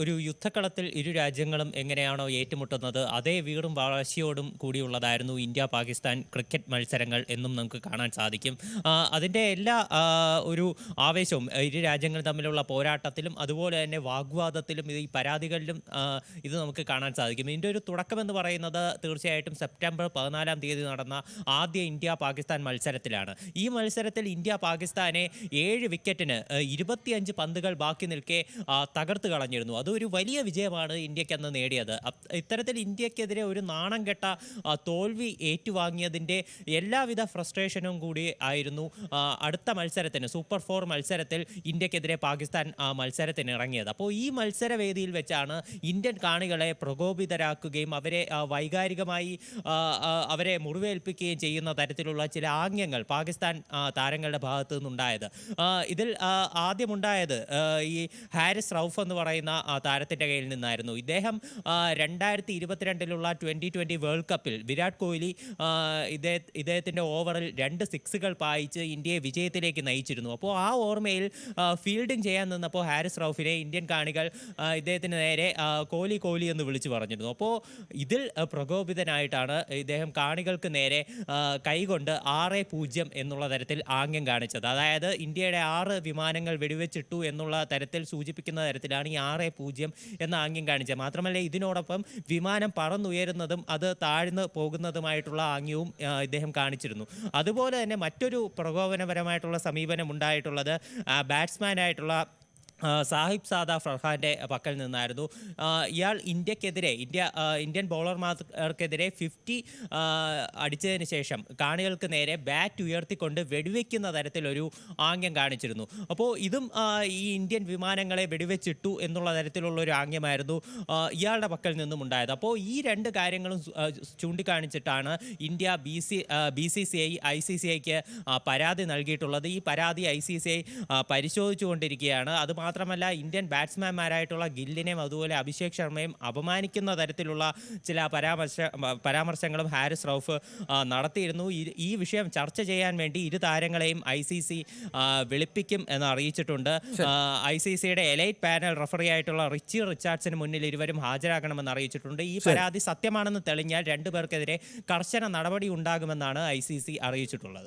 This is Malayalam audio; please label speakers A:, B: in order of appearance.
A: ഒരു യുദ്ധക്കളത്തിൽ ഇരു രാജ്യങ്ങളും എങ്ങനെയാണോ ഏറ്റുമുട്ടുന്നത് അതേ വീറും വാശിയോടും കൂടിയുള്ളതായിരുന്നു ഇന്ത്യ പാകിസ്ഥാൻ ക്രിക്കറ്റ് മത്സരങ്ങൾ എന്നും നമുക്ക് കാണാൻ സാധിക്കും. അതിൻ്റെ എല്ലാ ഒരു ആവേശവും ഇരു രാജ്യങ്ങൾ തമ്മിലുള്ള പോരാട്ടത്തിലും അതുപോലെ തന്നെ വാഗ്വാദത്തിലും ഈ പരാതികളിലും ഇത് നമുക്ക് കാണാൻ സാധിക്കും. ഇതിൻ്റെ ഒരു തുടക്കമെന്ന് പറയുന്നത് തീർച്ചയായിട്ടും സെപ്റ്റംബർ 14-ാം തീയതി നടന്ന ആദ്യ ഇന്ത്യ പാകിസ്ഥാൻ മത്സരത്തിലാണ്. ഈ മത്സരത്തിൽ ഇന്ത്യ പാകിസ്ഥാനെ 7 വിക്കറ്റിന് 25 പന്തുകൾ ബാക്കി നിൽക്കെ തകർത്ത് കളഞ്ഞിരുന്നു. അതൊരു വലിയ വിജയമാണ് ഇന്ത്യക്ക് അന്ന് നേടിയത്. ഇത്തരത്തിൽ ഇന്ത്യക്കെതിരെ ഒരു നാണം കെട്ട തോൽവി ഏറ്റുവാങ്ങിയതിൻ്റെ എല്ലാവിധ ഫ്രസ്ട്രേഷനും കൂടി ആയിരുന്നു അടുത്ത മത്സരത്തിന് സൂപ്പർ 4 മത്സരത്തിൽ ഇന്ത്യക്കെതിരെ പാകിസ്ഥാൻ മത്സരത്തിന് ഇറങ്ങിയത്. അപ്പോൾ ഈ മത്സരവേദിയിൽ വെച്ചാണ് ഇന്ത്യൻ കാണികളെ പ്രകോപിതരാക്കുകയും അവരെ വൈകാരികമായി അവരെ മുറിവേൽപ്പിക്കുകയും ചെയ്യുന്ന തരത്തിലുള്ള ചില ആംഗ്യങ്ങൾ പാകിസ്ഥാൻ താരങ്ങളുടെ ഭാഗത്തു നിന്നുണ്ടായത്. ഇതിൽ ആദ്യമുണ്ടായത് ഈ ഹാരിസ് റൌഫ് എന്ന് പറയുന്ന താരത്തിൻ്റെ കയ്യിൽ നിന്നായിരുന്നു. ഇദ്ദേഹം 2022-ലുള്ള T20 വേൾഡ് കപ്പിൽ വിരാട് കോഹ്ലി ഇദ്ദേഹത്തിൻ്റെ ഓവറിൽ 2 സിക്സുകൾ പായിച്ച് ഇന്ത്യയെ വിജയത്തിലേക്ക് നയിച്ചിരുന്നു. അപ്പോൾ ആ ഓർമ്മയിൽ ഫീൽഡിംഗ് ചെയ്യാൻ നിന്നപ്പോൾ ഹാരിസ് റൌഫിനെ ഇന്ത്യൻ കാണികൾ ഇദ്ദേഹത്തിന് നേരെ കോഹ്ലി കോഹ്ലി എന്ന് വിളിച്ചു പറഞ്ഞിരുന്നു. അപ്പോൾ ഇതിൽ പ്രകോപിതനായിട്ടാണ് ഇദ്ദേഹം കാണികൾക്ക് നേരെ കൈകൊണ്ട് 6-0 എന്നുള്ള തരത്തിൽ ആംഗ്യം കാണിച്ചത്. അതായത് ഇന്ത്യയുടെ 6 വിമാനങ്ങൾ വെടിവെച്ചിട്ടു എന്നുള്ള തരത്തിൽ സൂചിപ്പിക്കുന്ന തരത്തിലാണ് ഈ 6-0 എന്ന ആംഗ്യം കാണിച്ചത്. മാത്രമല്ല ഇതിനോടൊപ്പം വിമാനം പറന്നുയരുന്നതും അത് താഴ്ന്നു പോകുന്നതുമായിട്ടുള്ള ആംഗ്യവും ഇദ്ദേഹം കാണിച്ചിരുന്നു. അതുപോലെ തന്നെ മറ്റൊരു പ്രകോപനപരമായിട്ടുള്ള സമീപനം ഉണ്ടായിട്ടുള്ളത് ബാറ്റ്സ്മാനായിട്ടുള്ള സാഹിബ് സാദ ഫർഹാൻ്റെ പക്കൽ നിന്നായിരുന്നു. ഇയാൾ ഇന്ത്യൻ ബൗളർമാർക്കെതിരെ 50 അടിച്ചതിന് ശേഷം കാണികൾക്ക് നേരെ ബാറ്റ് ഉയർത്തിക്കൊണ്ട് വെടിവെക്കുന്ന തരത്തിലൊരു ആംഗ്യം കാണിച്ചിരുന്നു. അപ്പോൾ ഇതും ഈ ഇന്ത്യൻ വിമാനങ്ങളെ വെടിവെച്ചിട്ടു എന്നുള്ള തരത്തിലുള്ളൊരു ആംഗ്യമായിരുന്നു ഇയാളുടെ പക്കൽ നിന്നും ഉണ്ടായത്. അപ്പോൾ ഈ 2 കാര്യങ്ങളും ചൂണ്ടിക്കാണിച്ചിട്ടാണ് ഇന്ത്യ BCCI ICCIക്ക് പരാതി നൽകിയിട്ടുള്ളത്. ഈ പരാതി ICCI പരിശോധിച്ചുകൊണ്ടിരിക്കുകയാണ്. മാത്രമല്ല ഇന്ത്യൻ ബാറ്റ്സ്മാൻമാരായിട്ടുള്ള ഗില്ലിനെയും അതുപോലെ അഭിഷേക് ശർമ്മയും അപമാനിക്കുന്ന തരത്തിലുള്ള ചില പരാമർശങ്ങളും ഹാരിസ് റൌഫ് നടത്തിയിരുന്നു. ഈ വിഷയം ചർച്ച ചെയ്യാൻ വേണ്ടി ഇരു താരങ്ങളെയും ICC വിളിപ്പിക്കും എന്ന് അറിയിച്ചിട്ടുണ്ട്. ICCയുടെ എലൈറ്റ് പാനൽ റഫറി ആയിട്ടുള്ള റിച്ചി റിച്ചാർഡ്സിന് മുന്നിൽ ഇരുവരും ഹാജരാകണമെന്ന് അറിയിച്ചിട്ടുണ്ട്. ഈ പരാതി സത്യമാണെന്ന് തെളിഞ്ഞാൽ 2 പേർക്കെതിരെ കർശന നടപടി ഉണ്ടാകുമെന്നാണ് ICC അറിയിച്ചിട്ടുള്ളത്.